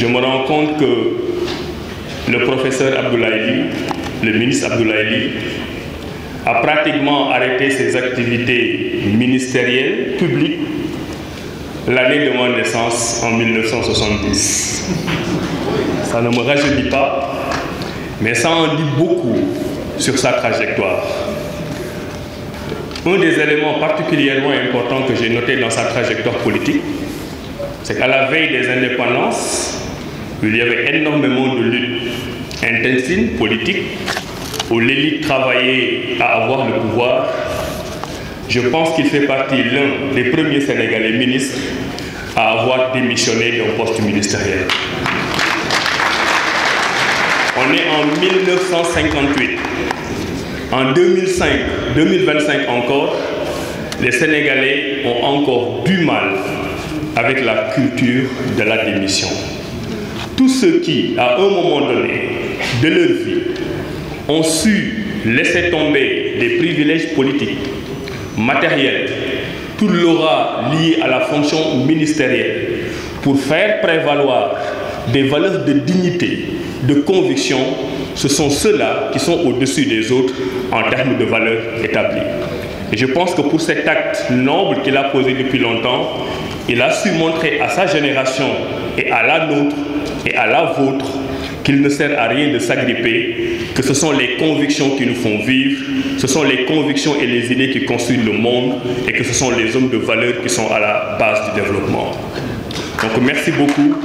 je me rends compte que le professeur Abdoulaye Ly, le ministre Abdoulaye Ly, a pratiquement arrêté ses activités ministérielles publiques l'année de mon naissance en 1970. Ça ne me rajeunit pas, mais ça en dit beaucoup sur sa trajectoire. Un des éléments particulièrement importants que j'ai noté dans sa trajectoire politique, c'est qu'à la veille des indépendances, il y avait énormément de luttes intestines politiques où l'élite travaillait à avoir le pouvoir. Je pense qu'il fait partie l'un des premiers Sénégalais ministres à avoir démissionné d'un poste ministériel. On est en 1958. En 2025 encore, les Sénégalais ont encore du mal avec la culture de la démission. Tous ceux qui, à un moment donné de leur vie, ont su laisser tomber des privilèges politiques, matériels, tout l'aura lié à la fonction ministérielle pour faire prévaloir des valeurs de dignité, de conviction, ce sont ceux-là qui sont au-dessus des autres en termes de valeurs établies. Et je pense que pour cet acte noble qu'il a posé depuis longtemps, il a su montrer à sa génération et à la nôtre et à la vôtre qu'il ne sert à rien de s'agripper, que ce sont les convictions qui nous font vivre, ce sont les convictions et les idées qui construisent le monde et que ce sont les hommes de valeur qui sont à la base du développement. Donc merci beaucoup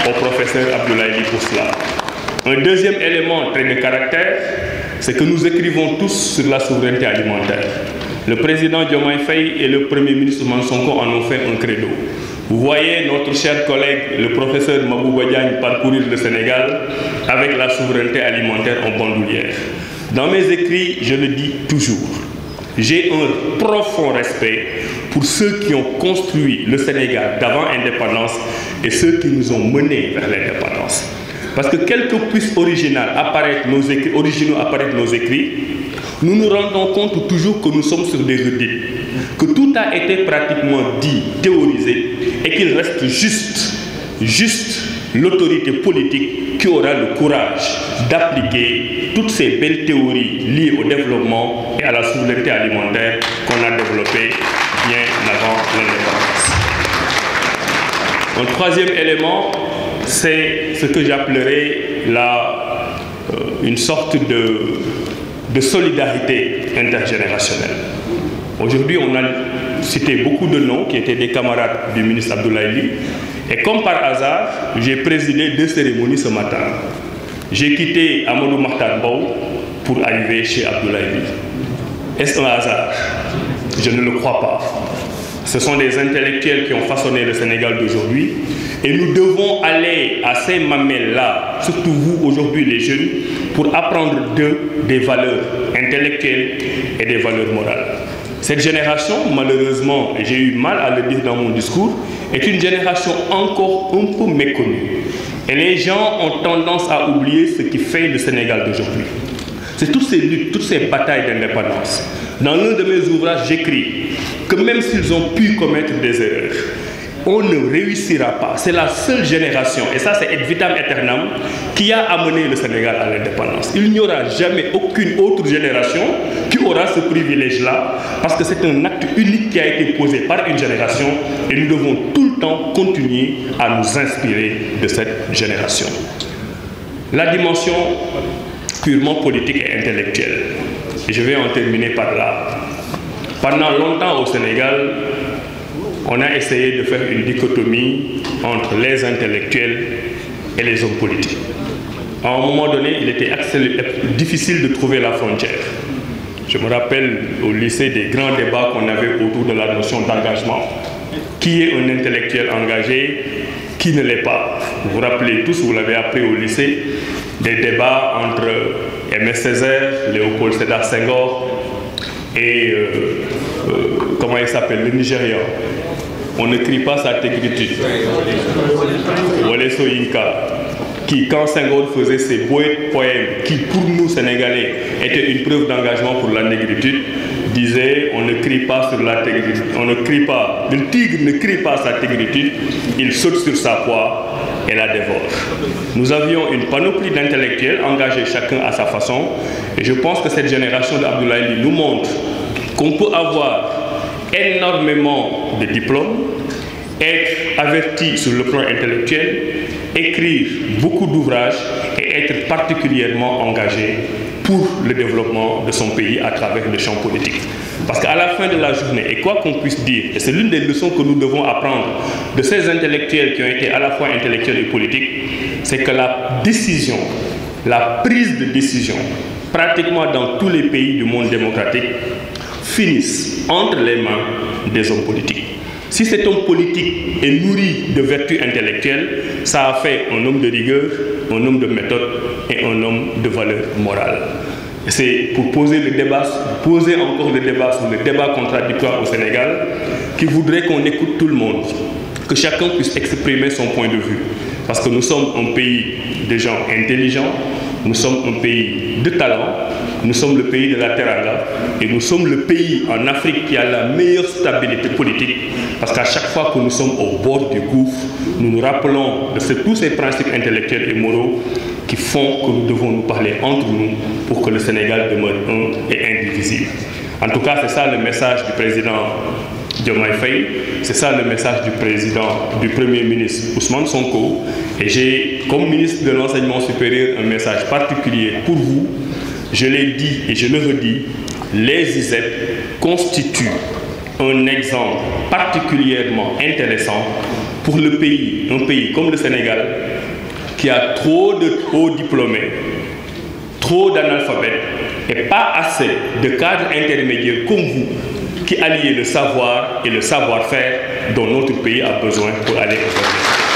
au professeur Abdoulaye Ly pour cela. Un deuxième élément très de caractère, c'est que nous écrivons tous sur la souveraineté alimentaire. Le président Diomaye Faye et le premier ministre Ousmane Sonko en ont fait un credo. Vous voyez notre cher collègue, le professeur Mabouba Diagne, parcourir le Sénégal avec la souveraineté alimentaire en bandoulière. Dans mes écrits, je le dis toujours, j'ai un profond respect pour ceux qui ont construit le Sénégal d'avant l'indépendance et ceux qui nous ont menés vers l'indépendance. Parce que quel que puissent originaux apparaître nos écrits, nous nous rendons compte toujours que nous sommes sur des redites, que tout a été pratiquement dit, théorisé, et qu'il reste juste l'autorité politique qui aura le courage d'appliquer toutes ces belles théories liées au développement et à la souveraineté alimentaire qu'on a développées bien avant l'indépendance. Un troisième élément, c'est ce que j'appellerais une sorte de solidarité intergénérationnelle. Aujourd'hui, on a cité beaucoup de noms qui étaient des camarades du ministre Abdoulaye Ly. Et comme par hasard, j'ai présidé 2 cérémonies ce matin. J'ai quitté Amadou Mahtar Mbow pour arriver chez Abdoulaye Ly. Est-ce un hasard? Je ne le crois pas. Ce sont des intellectuels qui ont façonné le Sénégal d'aujourd'hui. Et nous devons aller à ces mamelles-là, surtout vous aujourd'hui les jeunes, pour apprendre d'eux des valeurs intellectuelles et des valeurs morales. Cette génération, malheureusement, et j'ai eu mal à le dire dans mon discours, est une génération encore un peu méconnue. Et les gens ont tendance à oublier ce qui fait le Sénégal d'aujourd'hui. C'est toutes ces luttes, toutes ces batailles d'indépendance. Dans l'un de mes ouvrages, j'écris que même s'ils ont pu commettre des erreurs, on ne réussira pas. C'est la seule génération, et ça c'est ad vitam aeternam, qui a amené le Sénégal à l'indépendance. Il n'y aura jamais aucune autre génération qui aura ce privilège-là, parce que c'est un acte unique qui a été posé par une génération, et nous devons tout le temps continuer à nous inspirer de cette génération. La dimension purement politique et intellectuelle. Et je vais en terminer par là. Pendant longtemps au Sénégal, on a essayé de faire une dichotomie entre les intellectuels et les hommes politiques. À un moment donné, il était difficile de trouver la frontière. Je me rappelle au lycée des grands débats qu'on avait autour de la notion d'engagement. Qui est un intellectuel engagé? Qui ne l'est pas? Vous vous rappelez tous, vous l'avez appris au lycée, des débats entre Aimé Césaire, Léopold Sédar Senghor et comment il s'appelle, le Nigérian. On ne crie pas sa tégritude. Wole Soyinka, qui, quand Senghor faisait ses beaux poèmes, qui pour nous Sénégalais étaient une preuve d'engagement pour la négritude, disait on ne crie pas sur la tégritude, on ne crie pas, le tigre ne crie pas sa tégritude, il saute sur sa proie et la dévore. Nous avions une panoplie d'intellectuels engagés chacun à sa façon, et je pense que cette génération d'Abdoulaye Ly nous montre qu'on peut avoir énormément de diplômes, être averti sur le plan intellectuel, écrire beaucoup d'ouvrages et être particulièrement engagé pour le développement de son pays à travers le champ politique. Parce qu'à la fin de la journée, et quoi qu'on puisse dire, et c'est l'une des leçons que nous devons apprendre de ces intellectuels qui ont été à la fois intellectuels et politiques, c'est que la décision, la prise de décision, pratiquement dans tous les pays du monde démocratique, finissent entre les mains des hommes politiques. Si cet homme politique est nourri de vertus intellectuelles, ça a fait un homme de rigueur, un homme de méthode et un homme de valeur morale. C'est pour poser encore le débat sur le débat contradictoire au Sénégal, qui voudrait qu'on écoute tout le monde, que chacun puisse exprimer son point de vue. Parce que nous sommes un pays de gens intelligents, nous sommes un pays de talent, nous sommes le pays de la teranga et nous sommes le pays en Afrique qui a la meilleure stabilité politique parce qu'à chaque fois que nous sommes au bord du gouffre, nous nous rappelons de tous ces principes intellectuels et moraux qui font que nous devons nous parler entre nous pour que le Sénégal demeure un et indivisible. En tout cas, c'est ça le message du président Diomaye Faye, c'est ça le message du Premier ministre Ousmane Sonko. Et j'ai, comme ministre de l'Enseignement supérieur, un message particulier pour vous. Je l'ai dit et je le redis, les ISEP constituent un exemple particulièrement intéressant pour le pays, un pays comme le Sénégal, qui a trop de hauts diplômés, trop d'analphabètes et pas assez de cadres intermédiaires comme vous qui alliez le savoir et le savoir-faire dont notre pays a besoin pour aller au